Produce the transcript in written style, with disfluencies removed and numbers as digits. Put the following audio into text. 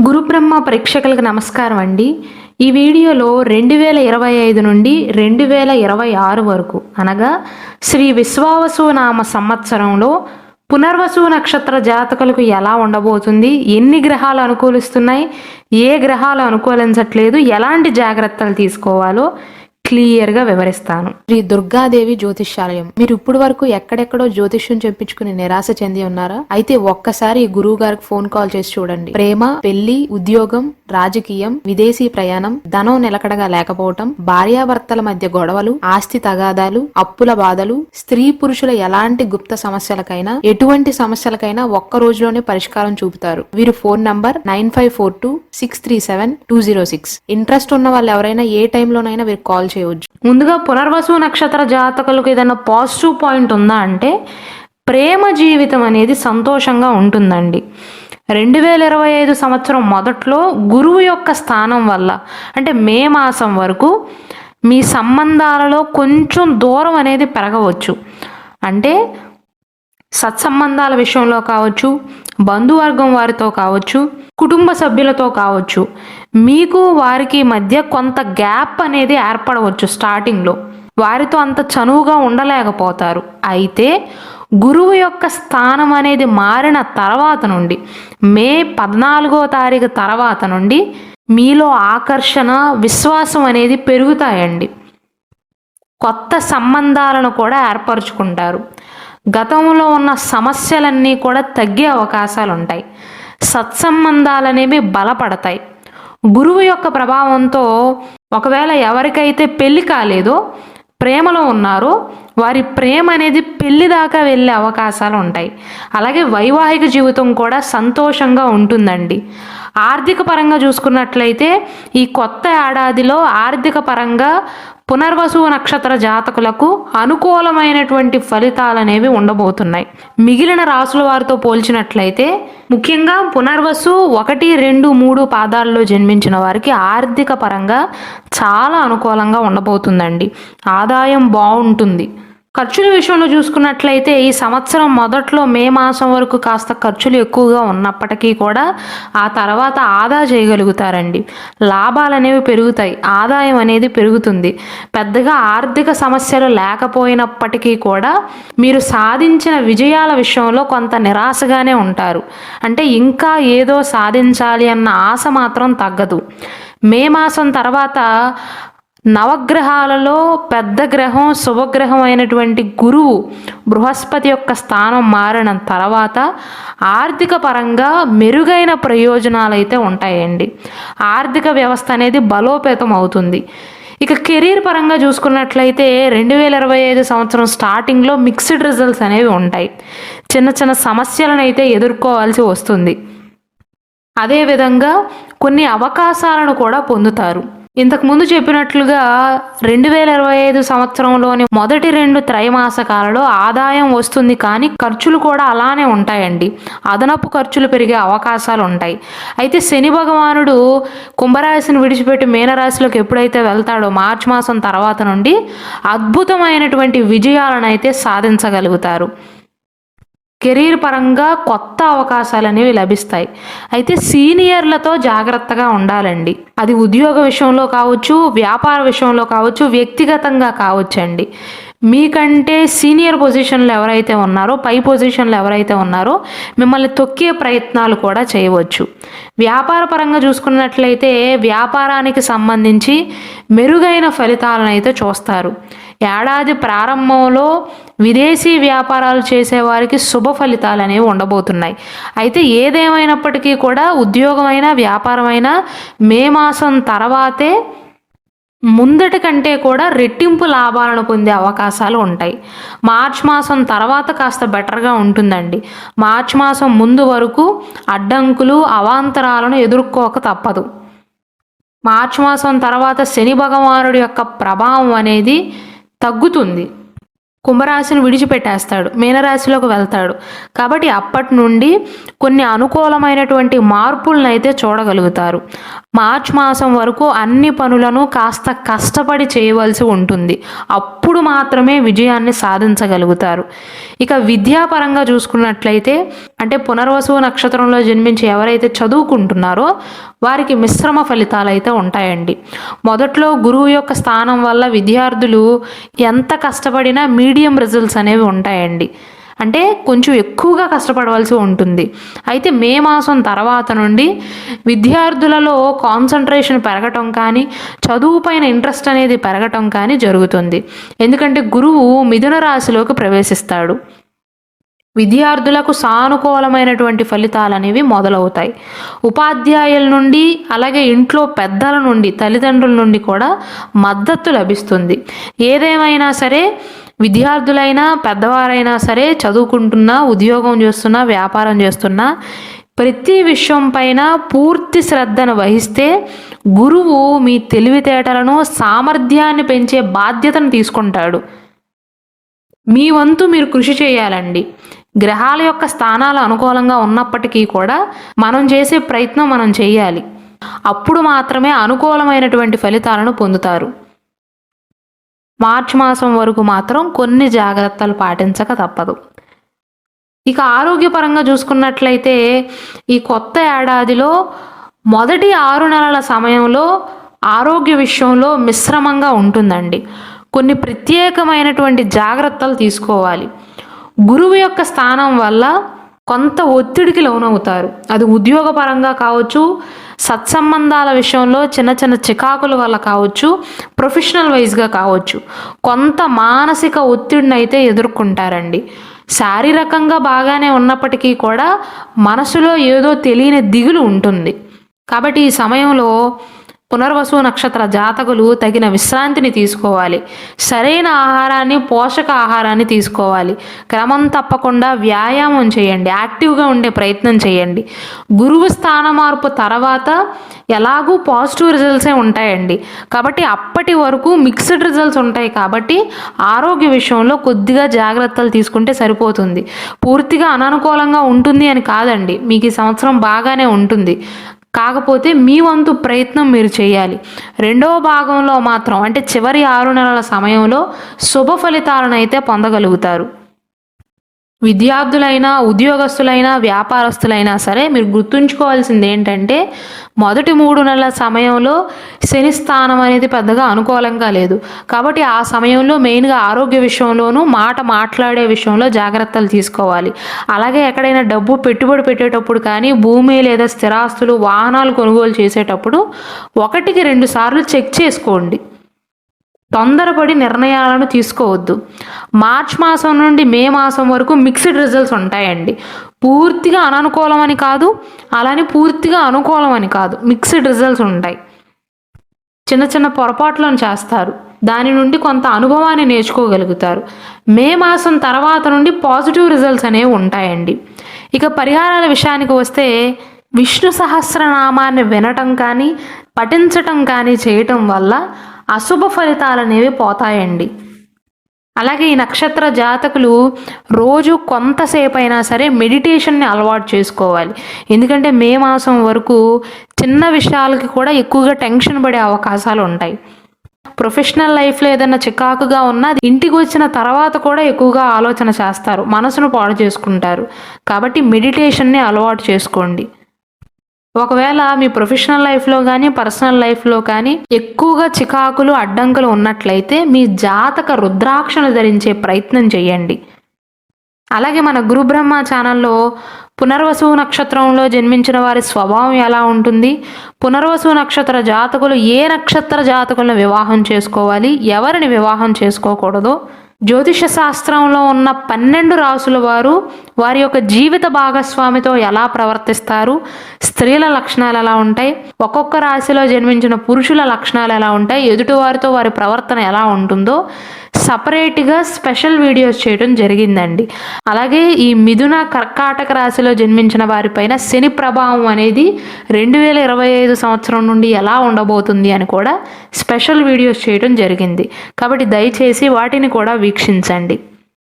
గురుబ్రహ్మ ప్రేక్షకులకు నమస్కారం అండి. ఈ వీడియోలో 2025 నుండి 2026 వరకు అనగా శ్రీ విశ్వావసునామ సంవత్సరంలో పునర్వసు నక్షత్ర జాతకులకు ఎలా ఉండబోతుంది, ఎన్ని గ్రహాలు అనుకూలిస్తున్నాయి, ఏ గ్రహాలు అనుకూలించట్లేదు, ఎలాంటి జాగ్రత్తలు తీసుకోవాలో క్లియర్గా వివరిస్తాను. శ్రీ దుర్గాదేవి జ్యోతిష్యాలయం. మీరు ఇప్పుడు వరకు ఎక్కడెక్కడో జ్యోతిష్యం చెప్పించుకుని నిరాశ చెంది ఉన్నారా? అయితే ఒక్కసారి గురువు గారికి ఫోన్ కాల్ చేసి చూడండి. ప్రేమ, పెళ్లి, ఉద్యోగం, రాజకీయం, విదేశీ ప్రయాణం, ధనం నిలకడగా లేకపోవటం, భార్యాభర్తల మధ్య గొడవలు, ఆస్తి తగాదాలు, అప్పుల బాధలు, స్త్రీ పురుషుల ఎలాంటి గుప్త సమస్యలకైనా, ఎటువంటి సమస్యలకైనా ఒక్క రోజులోనే పరిష్కారం చూపుతారు. వీరు ఫోన్ నంబర్ 9542637206. ఇంట్రెస్ట్ ఉన్న వాళ్ళు ఎవరైనా ఏ టైంలోనైనా వీరు కాల్ చేయవచ్చు. ముందుగా పునర్వసు నక్షత్ర జాతకులకు ఏదైనా పాజిటివ్ పాయింట్ ఉందా అంటే ప్రేమ జీవితం అనేది సంతోషంగా ఉంటుందండి. 2025 సంవత్సరం మొదట్లో గురువు యొక్క స్థానం వల్ల అంటే మే మాసం వరకు మీ సంబంధాలలో కొంచెం దూరం అనేది పెరగవచ్చు. అంటే సత్సంబంధాల విషయంలో కావచ్చు, బంధువర్గం వారితో కావచ్చు, కుటుంబ సభ్యులతో కావచ్చు, మీకు వారికి మధ్య కొంత గ్యాప్ అనేది ఏర్పడవచ్చు. స్టార్టింగ్లో వారితో అంత చనువుగా ఉండలేకపోతారు. అయితే గురువు యొక్క స్థానం అనేది మారిన తర్వాత నుండి మే 14వ తారీఖు తర్వాత నుండి మీలో ఆకర్షణ, విశ్వాసం అనేది పెరుగుతాయండి. కొత్త సంబంధాలను కూడా ఏర్పరచుకుంటారు. గతంలో ఉన్న సమస్యలన్నీ కూడా తగ్గే అవకాశాలు ఉంటాయి. సత్సంబంధాలు అనేవి బలపడతాయి. గురువు యొక్క ప్రభావంతో ఒకవేళ ఎవరికైతే పెళ్లి కాలేదో, ప్రేమలో ఉన్నారో వారి ప్రేమ అనేది పెళ్లి దాకా వెళ్ళే అవకాశాలు ఉంటాయి. అలాగే వైవాహిక జీవితం కూడా సంతోషంగా ఉంటుందండి. ఆర్థిక పరంగా చూసుకున్నట్లయితే ఈ కొత్త ఏడాదిలో ఆర్థిక పరంగా పునర్వసు నక్షత్ర జాతకులకు అనుకూలమైనటువంటి ఫలితాలు అనేవి ఉండబోతున్నాయి. మిగిలిన రాసుల వారితో పోల్చినట్లయితే ముఖ్యంగా పునర్వసు 1, 2, 3 పాదాల్లో జన్మించిన వారికి ఆర్థిక పరంగా చాలా అనుకూలంగా ఉండబోతుందండి. ఆదాయం బాగుంటుంది. ఖర్చుల విషయంలో చూసుకున్నట్లయితే ఈ సంవత్సరం మొదట్లో మే మాసం వరకు కాస్త ఖర్చులు ఎక్కువగా ఉన్నప్పటికీ కూడా ఆ తర్వాత ఆదా చేయగలుగుతారండి. లాభాలు అనేవి పెరుగుతాయి, ఆదాయం అనేది పెరుగుతుంది. పెద్దగా ఆర్థిక సమస్యలు లేకపోయినప్పటికీ కూడా మీరు సాధించిన విజయాల విషయంలో కొంత నిరాశగానే ఉంటారు. అంటే ఇంకా ఏదో సాధించాలి అన్న ఆశ మాత్రం తగ్గదు. మే మాసం తర్వాత నవగ్రహాలలో పెద్ద గ్రహం, శుభగ్రహం అయినటువంటి గురువు బృహస్పతి యొక్క స్థానం మారిన తర్వాత ఆర్థిక పరంగా మెరుగైన ప్రయోజనాలు అయితే ఉంటాయండి. ఆర్థిక వ్యవస్థ అనేది బలోపేతం అవుతుంది. ఇక కెరీర్ పరంగా చూసుకున్నట్లయితే 2025 సంవత్సరం స్టార్టింగ్లో మిక్స్డ్ రిజల్ట్స్ అనేవి ఉంటాయి. చిన్న చిన్న సమస్యలను అయితే ఎదుర్కోవాల్సి వస్తుంది. అదేవిధంగా కొన్ని అవకాశాలను కూడా పొందుతారు. ఇంతకుముందు చెప్పినట్లుగా 2025 సంవత్సరంలోని మొదటి 2 త్రైమాసికాలలో ఆదాయం వస్తుంది, కానీ ఖర్చులు కూడా అలానే ఉంటాయండి. అదనపు ఖర్చులు పెరిగే అవకాశాలు ఉంటాయి. అయితే శని భగవానుడు కుంభరాశిని విడిచిపెట్టి మీనరాశిలోకి ఎప్పుడైతే వెళ్తాడో మార్చి మాసం తర్వాత నుండి అద్భుతమైనటువంటి విజయాలను అయితే సాధించగలుగుతారు. కెరీర్ పరంగా కొత్త అవకాశాలు అనేవి లభిస్తాయి. అయితే సీనియర్లతో జాగ్రత్తగా ఉండాలండి. అది ఉద్యోగ విషయంలో కావచ్చు, వ్యాపార విషయంలో కావచ్చు, వ్యక్తిగతంగా కావచ్చండి. మీకంటే సీనియర్ పొజిషన్లు ఎవరైతే ఉన్నారో, పై పొజిషన్లు ఎవరైతే ఉన్నారో మిమ్మల్ని తొక్కే ప్రయత్నాలు కూడా చేయవచ్చు. వ్యాపార పరంగా చూసుకున్నట్లయితే వ్యాపారానికి సంబంధించి మెరుగైన ఫలితాలను అయితే చూస్తారు. ఏడాది ప్రారంభంలో విదేశీ వ్యాపారాలు చేసేవారికి శుభ ఫలితాలు అనేవి ఉండబోతున్నాయి. అయితే ఏదేమైనప్పటికీ కూడా ఉద్యోగమైనా వ్యాపారమైనా మే మాసం తర్వాతే ముందటి కంటే కూడా రెట్టింపు లాభాలను పొందే అవకాశాలు ఉంటాయి. మార్చి మాసం తర్వాత కాస్త బెటర్గా ఉంటుందండి. మార్చి మాసం ముందు వరకు అడ్డంకులు, అవాంతరాలను ఎదుర్కోక తప్పదు. మార్చి మాసం తర్వాత శని భగవానుడి యొక్క ప్రభావం అనేది తగ్గుతుంది. కుంభరాశిని విడిచిపెట్టేస్తాడు, మీనరాశిలోకి వెళ్తాడు. కాబట్టి అప్పటి నుండి కొన్ని అనుకూలమైనటువంటి మార్పులను అయితే చూడగలుగుతారు. మార్చి మాసం వరకు అన్ని పనులను కాస్త కష్టపడి చేయవలసి ఉంటుంది. అప్పుడు మాత్రమే విజయాన్ని సాధించగలుగుతారు. ఇక విద్యాపరంగా చూసుకున్నట్లయితే అంటే పునర్వసు నక్షత్రంలో జన్మించి ఎవరైతే చదువుకుంటున్నారో వారికి మిశ్రమ ఫలితాలు అయితే ఉంటాయండి. మొదట్లో గురువు యొక్క స్థానం వల్ల విద్యార్థులు ఎంత కష్టపడినా మీడియం రిజల్ట్స్ అనేవి ఉంటాయండి. అంటే కొంచెం ఎక్కువగా కష్టపడవలసి ఉంటుంది. అయితే మే మాసం తర్వాత నుండి విద్యార్థులలో కాన్సన్ట్రేషన్ పెరగటం కానీ, చదువు పైన ఇంట్రెస్ట్ అనేది పెరగటం కానీ జరుగుతుంది. ఎందుకంటే గురువు మిథున రాశిలోకి ప్రవేశిస్తాడు. విద్యార్థులకు సానుకూలమైనటువంటి ఫలితాలు అనేవి మొదలవుతాయి. ఉపాధ్యాయుల నుండి, అలాగే ఇంట్లో పెద్దల నుండి, తల్లిదండ్రుల నుండి కూడా మద్దతు లభిస్తుంది. ఏదేమైనా సరే విద్యార్థులైనా పెద్దవారైనా సరే చదువుకుంటున్నా, ఉద్యోగం చేస్తున్నా, వ్యాపారం చేస్తున్నా ప్రతి విషయం పైన పూర్తి శ్రద్ధను వహిస్తే గురువు మీ తెలివితేటలను, సామర్థ్యాన్ని పెంచే బాధ్యతను తీసుకుంటాడు. మీ వంతు మీరు కృషి చేయాలండి. గ్రహాల యొక్క స్థానాలు అనుకూలంగా ఉన్నప్పటికీ కూడా మనం చేసే ప్రయత్నం మనం చేయాలి. అప్పుడు మాత్రమే అనుకూలమైనటువంటి ఫలితాలను పొందుతారు. మార్చి మాసం వరకు మాత్రం కొన్ని జాగ్రత్తలు పాటించక తప్పదు. ఇక ఆరోగ్యపరంగా చూసుకున్నట్లయితే ఈ కొత్త ఏడాదిలో మొదటి 6 నెలల సమయంలో ఆరోగ్య విషయంలో మిశ్రమంగా ఉంటుందండి. కొన్ని ప్రత్యేకమైనటువంటి జాగ్రత్తలు తీసుకోవాలి. గురువు యొక్క స్థానం వల్ల కొంత ఒత్తిడికి లోనవుతారు. అది ఉద్యోగపరంగా కావచ్చు, సత్సంబంధాల విషయంలో చిన్న చిన్న చికాకుల వల్ల కావచ్చు, ప్రొఫెషనల్ వైజ్గా కావచ్చు, కొంత మానసిక ఒత్తిడిని అయితే ఎదుర్కొంటారండి. శారీరకంగా బాగానే ఉన్నప్పటికీ కూడా మనసులో ఏదో తెలియని దిగులు ఉంటుంది. కాబట్టి ఈ సమయంలో పునర్వసు నక్షత్ర జాతకులు తగిన విశ్రాంతిని తీసుకోవాలి. సరైన ఆహారాన్ని, పోషక ఆహారాన్ని తీసుకోవాలి. క్రమం తప్పకుండా వ్యాయామం చేయండి. యాక్టివ్గా ఉండే ప్రయత్నం చేయండి. గురువు స్థాన మార్పు తర్వాత ఎలాగూ పాజిటివ్ రిజల్ట్సే ఉంటాయండి. కాబట్టి అప్పటి వరకు మిక్స్డ్ రిజల్ట్స్ ఉంటాయి. కాబట్టి ఆరోగ్య విషయంలో కొద్దిగా జాగ్రత్తలు తీసుకుంటే సరిపోతుంది. పూర్తిగా అననుకూలంగా ఉంటుంది అని కాదండి. మీకు ఈ సంవత్సరం బాగానే ఉంటుంది. కాకపోతే మీ వంతు ప్రయత్నం మీరు చేయాలి. రెండవ భాగంలో మాత్రం, అంటే చివరి 6 నెలల సమయంలో శుభ ఫలితాలను అయితే పొందగలుగుతారు. విద్యార్థులైనా, ఉద్యోగస్తులైనా, వ్యాపారస్తులైనా సరే మీరు గుర్తుంచుకోవాల్సింది ఏంటంటే మొదటి 3 నెలల సమయంలో శని స్థానం అనేది పెద్దగా అనుకూలంగా లేదు. కాబట్టి ఆ సమయంలో మెయిన్గా ఆరోగ్య విషయంలోనూ, మాట్లాడే విషయంలో జాగ్రత్తలు తీసుకోవాలి. అలాగే ఎక్కడైనా డబ్బు పెట్టుబడి పెట్టేటప్పుడు కానీ, భూమి లేదా స్థిరాస్తులు, వాహనాలు కొనుగోలు చేసేటప్పుడు 1కి 2 సార్లు చెక్ చేసుకోండి. తొందరపడి నిర్ణయాలను తీసుకోవద్దు. మార్చ్ మాసం నుండి మే మాసం వరకు మిక్స్డ్ రిజల్ట్స్ ఉంటాయండి. పూర్తిగా అననుకూలం అని కాదు, అలానే పూర్తిగా అనుకూలం అని కాదు, మిక్స్డ్ రిజల్ట్స్ ఉంటాయి. చిన్న చిన్న పొరపాట్లను చేస్తారు. దాని నుండి కొంత అనుభవాన్ని నేర్చుకోగలుగుతారు. మే మాసం తర్వాత నుండి పాజిటివ్ రిజల్ట్స్ అనేవి ఉంటాయండి. ఇక పరిహారాల విషయానికి వస్తే విష్ణు సహస్రనామాన్ని వినటం కానీ, పఠించటం కానీ చేయటం వల్ల అశుభ ఫలితాలు అనేవి పోతాయండి. అలాగే ఈ నక్షత్ర జాతకులు రోజు కొంతసేపు అయినా సరే మెడిటేషన్ని అలవాటు చేసుకోవాలి. ఎందుకంటే మే మాసం వరకు చిన్న విషయాలకి కూడా ఎక్కువగా టెన్షన్ పడే అవకాశాలు ఉంటాయి. ప్రొఫెషనల్ లైఫ్లో ఏదైనా చికాకుగా ఉన్నా ఇంటికి వచ్చిన తర్వాత కూడా ఎక్కువగా ఆలోచన చేస్తారు, మనసును పాడు చేసుకుంటారు. కాబట్టి మెడిటేషన్ని అలవాటు చేసుకోండి. ఒకవేళ మీ ప్రొఫెషనల్ లైఫ్లో కానీ, పర్సనల్ లైఫ్లో కానీ ఎక్కువగా చికాకులు, అడ్డంకులు ఉన్నట్లయితే మీ జాతక రుద్రాక్షను ధరించే ప్రయత్నం చేయండి. అలాగే మన గురు బ్రహ్మ ఛానల్లో పునర్వసు నక్షత్రంలో జన్మించిన వారి స్వభావం ఎలా ఉంటుంది, పునర్వసు నక్షత్ర జాతకులు ఏ నక్షత్ర జాతకులను వివాహం చేసుకోవాలి, ఎవరిని వివాహం చేసుకోకూడదో, జ్యోతిష శాస్త్రంలో ఉన్న 12 రాసుల వారు వారి యొక్క జీవిత భాగస్వామితో ఎలా ప్రవర్తిస్తారు, స్త్రీల లక్షణాలు ఎలా ఉంటాయి, ఒక్కొక్క రాశిలో జన్మించిన పురుషుల లక్షణాలు ఎలా ఉంటాయి, ఎదుటివారితో వారి ప్రవర్తన ఎలా ఉంటుందో సపరేట్గా స్పెషల్ వీడియోస్ చేయడం జరిగిందండి. అలాగే ఈ మిథున, కర్కాటక రాశిలో జన్మించిన వారిపైన శని ప్రభావం అనేది 2025 సంవత్సరం నుండి ఎలా ఉండబోతుంది అని కూడా స్పెషల్ వీడియోస్ చేయడం జరిగింది. కాబట్టి దయచేసి వాటిని కూడా వీక్షించండి.